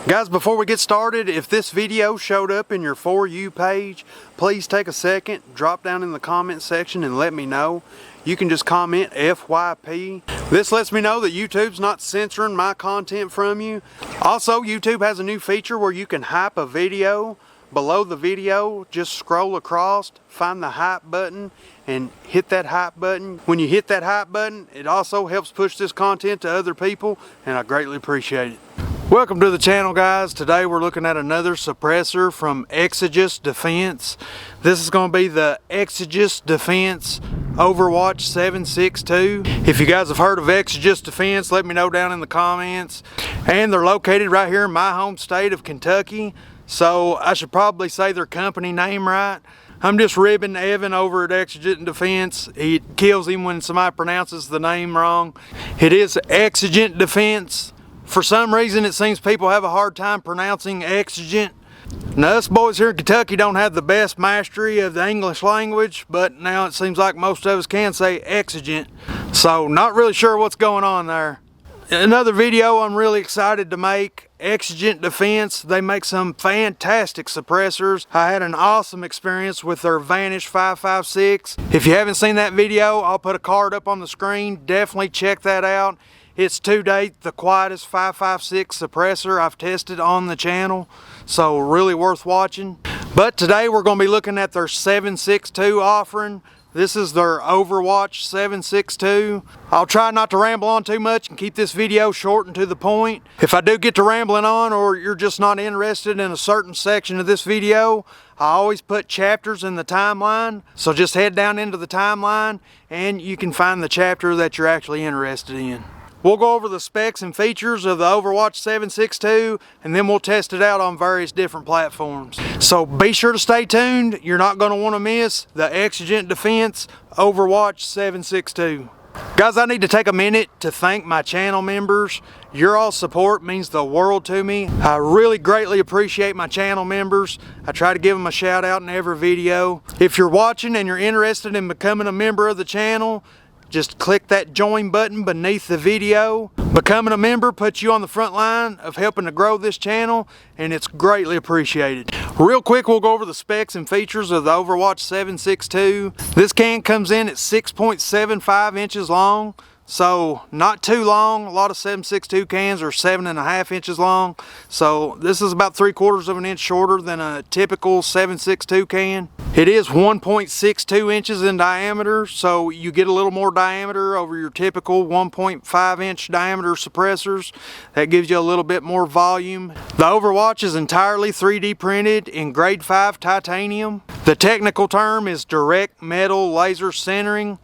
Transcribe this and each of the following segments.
Guys, before we get started, if this video showed up in your For You page, please take a second, drop down in the comment section and let me know. You can just comment FYP. This lets me know that YouTube's not censoring my content from you. Also, YouTube has a new feature where you can hype a video. Below the video, just scroll across, find the hype button, and hit that hype button. When you hit that hype button, it also helps push this content to other people, and I greatly appreciate it. Welcome to the channel, guys. Today we're looking at another suppressor from Exigent Defense. This is going to be the Exigent Defense Overwatch 7.62. If you guys have heard of Exigent Defense, let me know down in the comments. And they're located right here in my home state of Kentucky, so I should probably say their company name right. I'm just ribbing Evan over at Exigent Defense. It kills him when somebody pronounces the name wrong. It is Exigent Defense. For some reason, it seems people have a hard time pronouncing exigent. Now, us boys here in Kentucky don't have the best mastery of the English language, but now it seems like most of us can say exigent. So, not really sure what's going on there. Another video I'm really excited to make, Exigent Defense. They make some fantastic suppressors. I had an awesome experience with their Vanish 5.56. If you haven't seen that video, I'll put a card up on the screen. Definitely check that out. It's to date the quietest 5.56 suppressor I've tested on the channel, so really worth watching. But today we're going to be looking at their 7.62 offering. This is their Overwatch 7.62. I'll try not to ramble on too much and keep this video short and to the point. If I do get to rambling on, or you're just not interested in a certain section of this video, I always put chapters in the timeline. So just head down into the timeline and you can find the chapter that you're actually interested in. We'll go over the specs and features of the Overwatch 7.62 and then we'll test it out on various different platforms. So be sure to stay tuned. You're not going to want to miss the Exigent Defense Overwatch 7.62. Guys, I need to take a minute to thank my channel members. Your all support means the world to me. I really greatly appreciate my channel members. I try to give them a shout out in every video. If you're watching and you're interested in becoming a member of the channel, just click that join button beneath the video. Becoming a member puts you on the front line of helping to grow this channel, and it's greatly appreciated. Real quick, we'll go over the specs and features of the Overwatch 7.62. This can comes in at 6.75 inches long, so not too long. A lot of 7.62 cans are 7.5 inches long, so this is about 3/4 of an inch shorter than a typical 7.62 can. It is 1.62 inches in diameter, so you get a little more diameter over your typical 1.5 inch diameter suppressors. That gives you a little bit more volume. The Overwatch is entirely 3D printed in grade 5 titanium. The technical term is direct metal laser centering.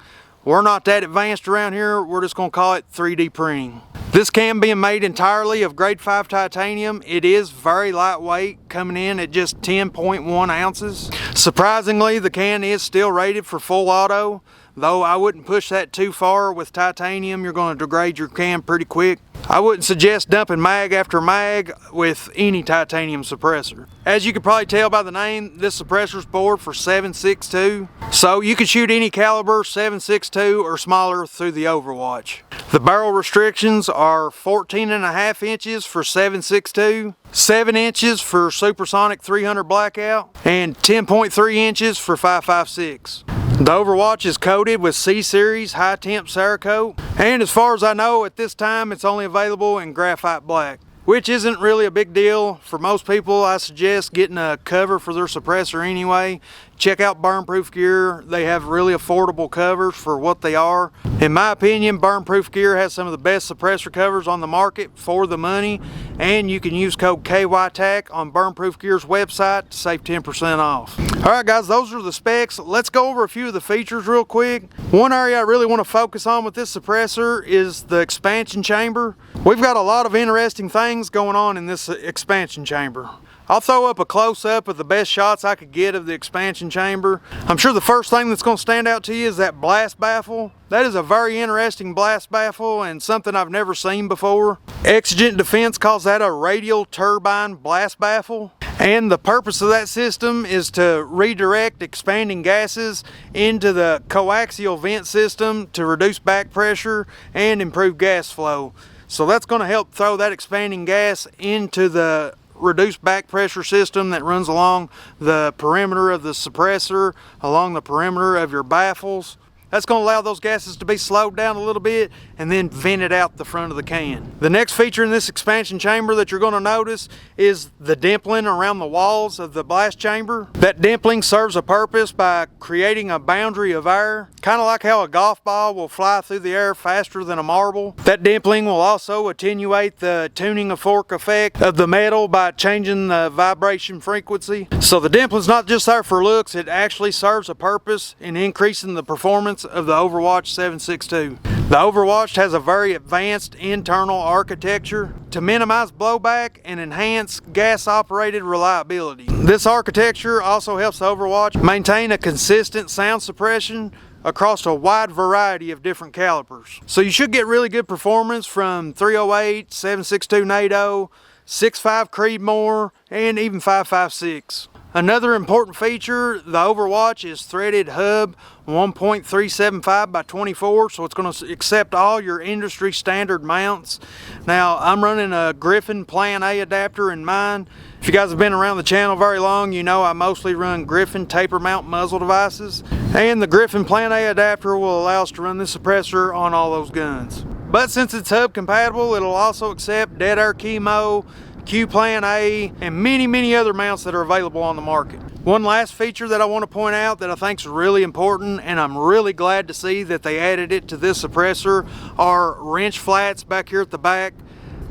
We're not that advanced around here, we're just going to call it 3D printing. This can be made entirely of grade 5 titanium. It is very lightweight, coming in at just 10.1 ounces. Surprisingly, the can is still rated for full auto, though I wouldn't push that too far. With titanium, you're going to degrade your can pretty quick. I wouldn't suggest dumping mag after mag with any titanium suppressor. As you can probably tell by the name, this suppressor's bored for 7.62, so you can shoot any caliber 7.62 or smaller through the Overwatch. The barrel restrictions are 14.5 inches for 7.62, 7 inches for Supersonic 300 Blackout, and 10.3 inches for 5.56. The Overwatch is coated with C-Series high temp Cerakote, and as far as I know at this time it's only available in graphite black, which isn't really a big deal. For most people, I suggest getting a cover for their suppressor anyway. Check out Burnproof Gear. They have really affordable covers for what they are. In my opinion, Burnproof Gear has some of the best suppressor covers on the market for the money, and you can use code KYTAC on Burnproof Gear's website to save 10% off. Alright guys, those are the specs. Let's go over a few of the features real quick. One area I really want to focus on with this suppressor is the expansion chamber. We've got a lot of interesting things going on in this expansion chamber. I'll throw up a close-up of the best shots I could get of the expansion chamber. I'm sure the first thing that's going to stand out to you is that blast baffle. That is a very interesting blast baffle and something I've never seen before. Exigent Defense calls that a radial turbine blast baffle. And the purpose of that system is to redirect expanding gases into the coaxial vent system to reduce back pressure and improve gas flow. So that's going to help throw that expanding gas into the reduced back pressure system that runs along the perimeter of the suppressor, along the perimeter of your baffles. That's going to allow those gases to be slowed down a little bit and then vented out the front of the can. The next feature in this expansion chamber that you're going to notice is the dimpling around the walls of the blast chamber. That dimpling serves a purpose by creating a boundary of air, kind of like how a golf ball will fly through the air faster than a marble. That dimpling will also attenuate the tuning of fork effect of the metal by changing the vibration frequency. So the dimpling's not just there for looks, it actually serves a purpose in increasing the performance of the Overwatch 7.62. The Overwatch has a very advanced internal architecture to minimize blowback and enhance gas-operated reliability. This architecture also helps the Overwatch maintain a consistent sound suppression across a wide variety of different calibers. So you should get really good performance from 308, 7.62 NATO, 6.5 Creedmoor, and even 5.56. Another important feature, the Overwatch is threaded hub 1.375 by 24, so it's going to accept all your industry standard mounts. Now, I'm running a Griffin Plan A adapter in mine. If you guys have been around the channel very long, you know I mostly run Griffin taper mount muzzle devices, and the Griffin Plan A adapter will allow us to run this suppressor on all those guns. But since it's hub compatible, it'll also accept Dead Air Chemo, Q Plan A, and many other mounts that are available on the market. One last feature that I want to point out that I think is really important, and I'm really glad to see that they added it to this suppressor, are wrench flats back here at the back.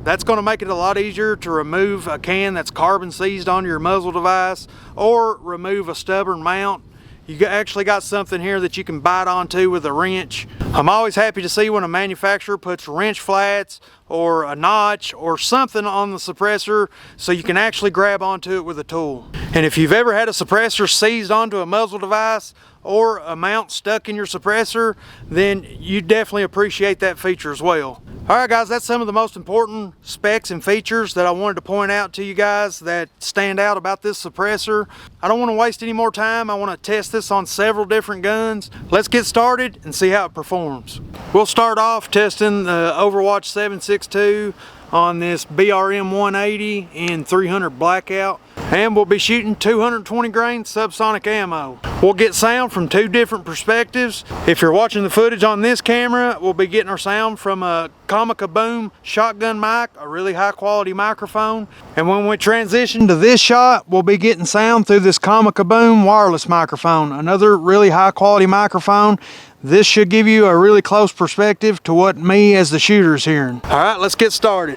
That's going to make it a lot easier to remove a can that's carbon seized on your muzzle device, or remove a stubborn mount. You actually got something here that you can bite onto with a wrench. I'm always happy to see when a manufacturer puts wrench flats or a notch or something on the suppressor so you can actually grab onto it with a tool. And if you've ever had a suppressor seized onto a muzzle device or a mount stuck in your suppressor, then you definitely appreciate that feature as well. Alright guys, that's some of the most important specs and features that I wanted to point out to you guys that stand out about this suppressor. I don't want to waste any more time. I want to test this on several different guns. Let's get started and see how it performs. We'll start off testing the Overwatch 7.62 on this BRM 180 in 300 blackout, and we'll be shooting 220 grain subsonic ammo. We'll get sound from two different perspectives. If you're watching the footage on this camera, we'll be getting our sound from a Comica Boom shotgun mic, a really high quality microphone. And when we transition to this shot, we'll be getting sound through this Comica Boom wireless microphone, another really high quality microphone. This should give you a really close perspective to what me as the shooter is hearing. All right, let's get started.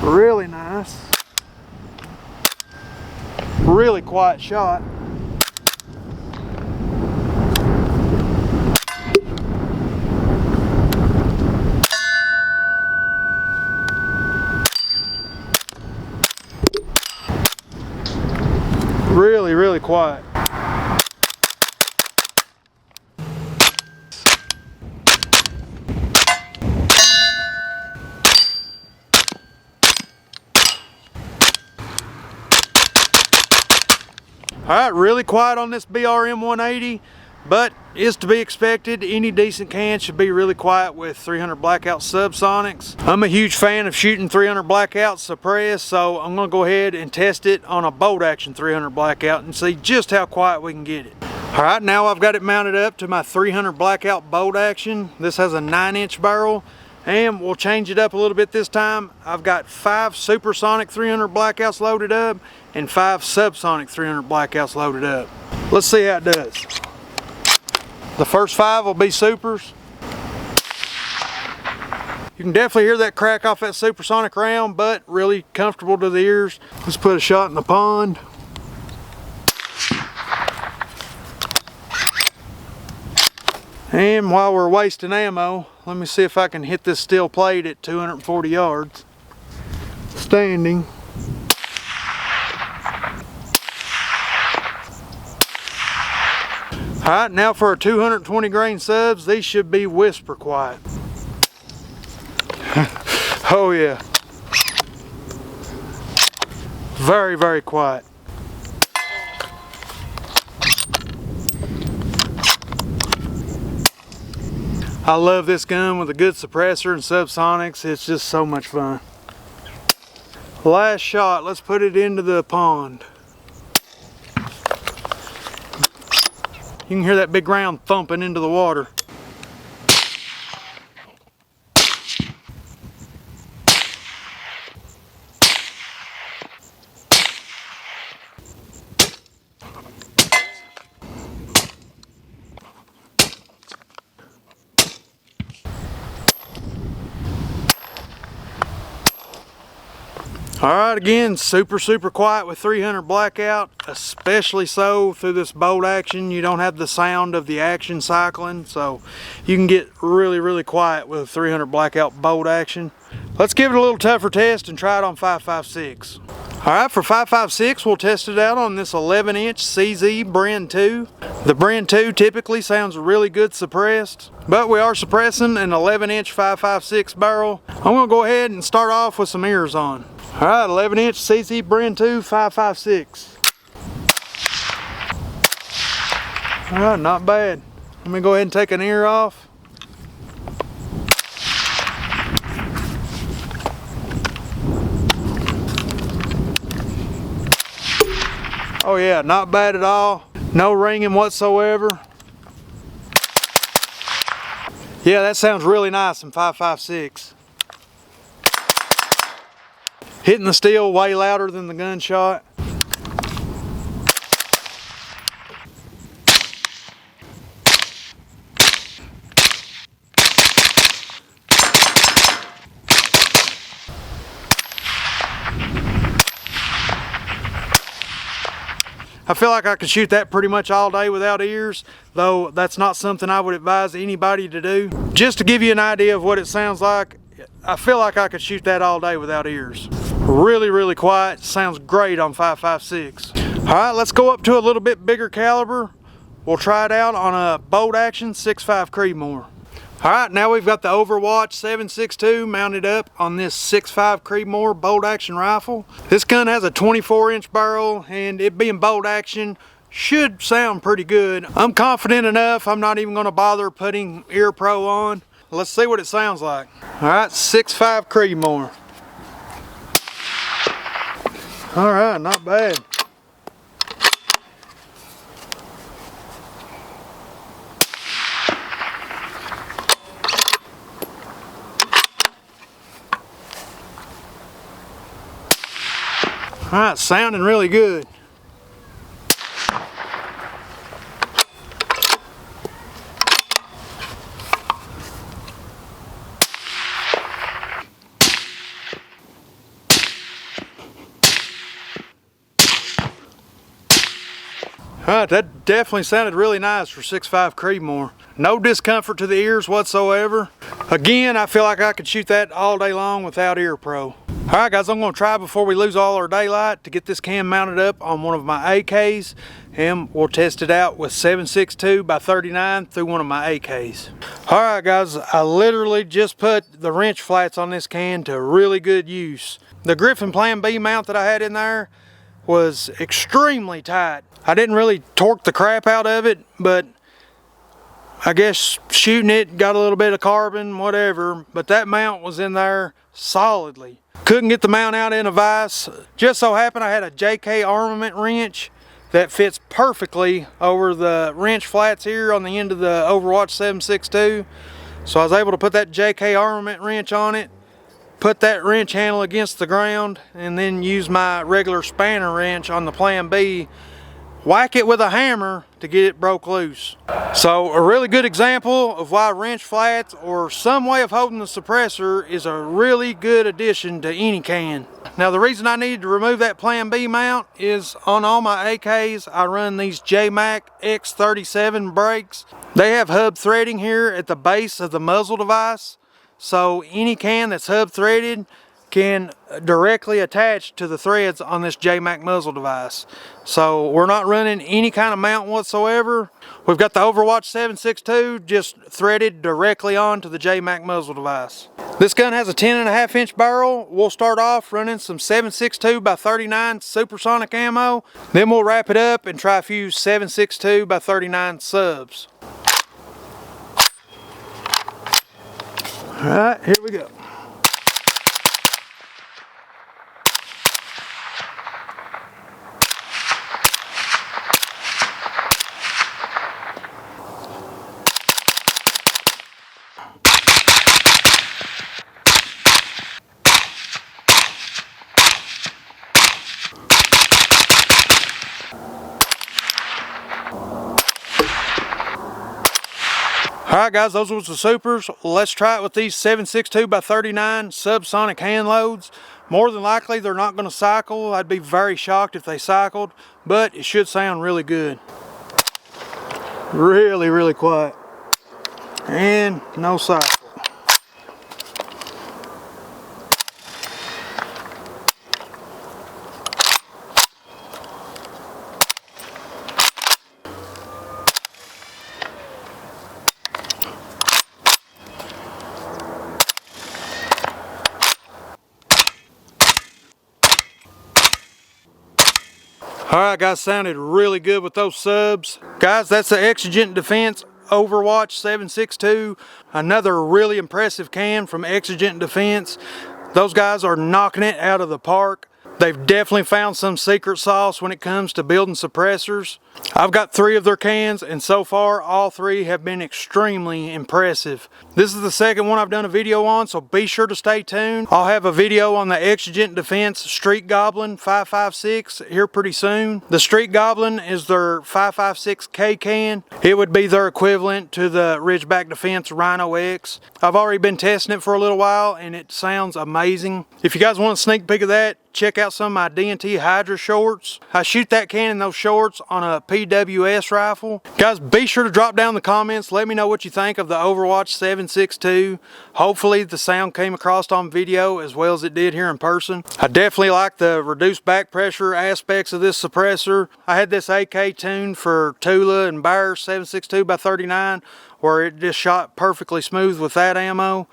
Really nice. Really quiet shot. Really quiet. Alright, really quiet on this BRM 180, but is to be expected. Any decent can should be really quiet with 300 blackout subsonics. I'm a huge fan of shooting 300 blackout suppressed, so I'm going to go ahead and test it on a bolt action 300 blackout and see just how quiet we can get it. Alright, now I've got it mounted up to my 300 blackout bolt action. This has a 9-inch barrel, and we'll change it up a little bit this time. I've got 5 Supersonic 300 blackouts loaded up and 5 Subsonic 300 blackouts loaded up. Let's see how it does. The first 5 will be supers. You can definitely hear that crack off that Supersonic round, but really comfortable to the ears. Let's put a shot in the pond. And while we're wasting ammo, let me see if I can hit this steel plate at 240 yards. Standing. Alright, now for our 220 grain subs, these should be whisper quiet. Oh yeah. Very quiet. I love this gun with a good suppressor and subsonics. It's just so much fun. Last shot, let's put it into the pond. You can hear that big ground thumping into the water. Alright, again, super quiet with 300 blackout, especially so through this bolt action. You don't have the sound of the action cycling, so you can get really quiet with a 300 blackout bolt action. Let's give it a little tougher test and try it on 5.56. Alright, for 5.56 we'll test it out on this 11-inch CZ Bren 2. The Bren 2 typically sounds really good suppressed, but we are suppressing an 11-inch 5.56 barrel. I'm going to go ahead and start off with some ears on. Alright, 11-inch CZ Bren 2 5.56. Alright, not bad. Let me go ahead and take an ear off. Oh yeah, not bad at all. No ringing whatsoever. Yeah, that sounds really nice in 5.56. Hitting the steel way louder than the gunshot. I feel like I could shoot that pretty much all day without ears, though that's not something I would advise anybody to do. Just to give you an idea of what it sounds like, I feel like I could shoot that all day without ears. Really quiet, sounds great on 5.56. Alright, let's go up to a little bit bigger caliber. We'll try it out on a bolt action 6.5 Creedmoor. Alright, now we've got the Overwatch 7.62 mounted up on this 6.5 Creedmoor bolt action rifle. This gun has a 24-inch barrel, and it being bolt action should sound pretty good. I'm confident enough, I'm not even going to bother putting Ear Pro on. Let's see what it sounds like. Alright, 6.5 Creedmoor. Alright, not bad. Alright, sounding really good. Alright, that definitely sounded really nice for 6.5 Creedmoor. No discomfort to the ears whatsoever. Again, I feel like I could shoot that all day long without Ear Pro. Alright guys, I'm going to try before we lose all our daylight to get this cam mounted up on one of my AKs, and we'll test it out with 7.62 by 39 through one of my AKs. Alright guys, I literally just put the wrench flats on this can to really good use. The Griffin Plan B mount that I had in there was extremely tight. I didn't really torque the crap out of it, but I guess shooting it got a little bit of carbon, whatever, but that mount was in there solidly. Couldn't get the mount out in a vise. Just so happened I had a JK armament wrench that fits perfectly over the wrench flats here on the end of the Overwatch 7.62. So I was able to put that JK armament wrench on it, put that wrench handle against the ground, and then use my regular spanner wrench on the Plan B, whack it with a hammer to get it broke loose. So a really good example of why wrench flats or some way of holding the suppressor is a really good addition to any can. Now the reason I needed to remove that Plan B mount is on all my AKs I run these JMac X37 brakes. They have hub threading here at the base of the muzzle device, so any can that's hub threaded can directly attach to the threads on this JMac muzzle device. So we're not running any kind of mount whatsoever. We've got the Overwatch 7.62 just threaded directly onto the JMac muzzle device. This gun has a 10.5 inch barrel. We'll start off running some 7.62 by 39 Supersonic ammo. Then we'll wrap it up and try a few 7.62 by 39 subs. Alright, here we go. Alright guys, those was the supers. Let's try it with these 7.62 by 39 subsonic hand loads. More than likely they're not going to cycle. I'd be very shocked if they cycled, but it should sound really good. Really quiet. And no cycle. Alright guys, sounded really good with those subs. Guys, that's the Exigent Defense Overwatch 7.62. Another really impressive can from Exigent Defense. Those guys are knocking it out of the park. They've definitely found some secret sauce when it comes to building suppressors. I've got 3 of their cans, and so far all 3 have been extremely impressive. This is the second one I've done a video on, so be sure to stay tuned. I'll have a video on the Exigent Defense Street Goblin 5.56 here pretty soon. The Street Goblin is their 5.56K can. It would be their equivalent to the Ridgeback Defense Rhino X. I've already been testing it for a little while, and it sounds amazing. If you guys want a sneak peek of that, check out some of my D&T Hydra shorts. I shoot that can in those shorts on a PWS rifle. Guys, be sure to drop down in the comments. Let me know what you think of the Overwatch 7.62. Hopefully the sound came across on video as well as it did here in person. I definitely like the reduced back pressure aspects of this suppressor. I had this AK tuned for Tula and Bear 7.62 by 39 where it just shot perfectly smooth with that ammo.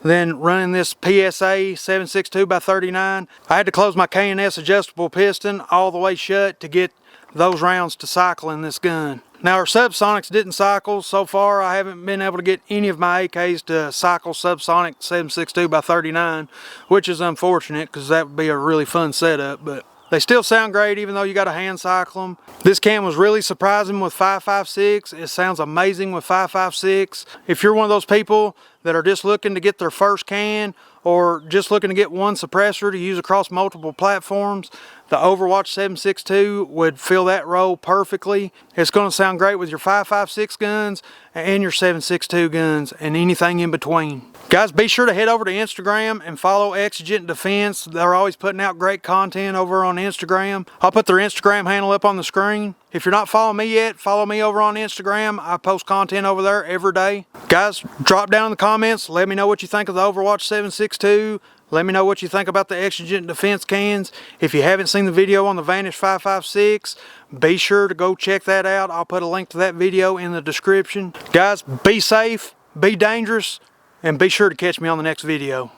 Then running this PSA 7.62 by 39, I had to close my K&S adjustable piston all the way shut to get those rounds to cycle in this gun. Now our Subsonics didn't cycle. So far I haven't been able to get any of my AKs to cycle Subsonic 7.62 by 39, which is unfortunate because that would be a really fun setup, but they still sound great even though you got to hand cycle them. This can was really surprising with 5.56. It sounds amazing with 5.56. If you're one of those people that are just looking to get their first can or just looking to get one suppressor to use across multiple platforms, the Overwatch 7.62 would fill that role perfectly. It's going to sound great with your 5.56 guns and your 7.62 guns and anything in between. Guys, be sure to head over to Instagram and follow Exigent Defense. They're always putting out great content over on Instagram. I'll put their Instagram handle up on the screen. If you're not following me yet, follow me over on Instagram. I post content over there every day. Guys, drop down in the comments. Let me know what you think of the Overwatch 7.62. Let me know what you think about the Exigent Defense cans. If you haven't seen the video on the Vanish 5.56, be sure to go check that out. I'll put a link to that video in the description. Guys, be safe, be dangerous, and be sure to catch me on the next video.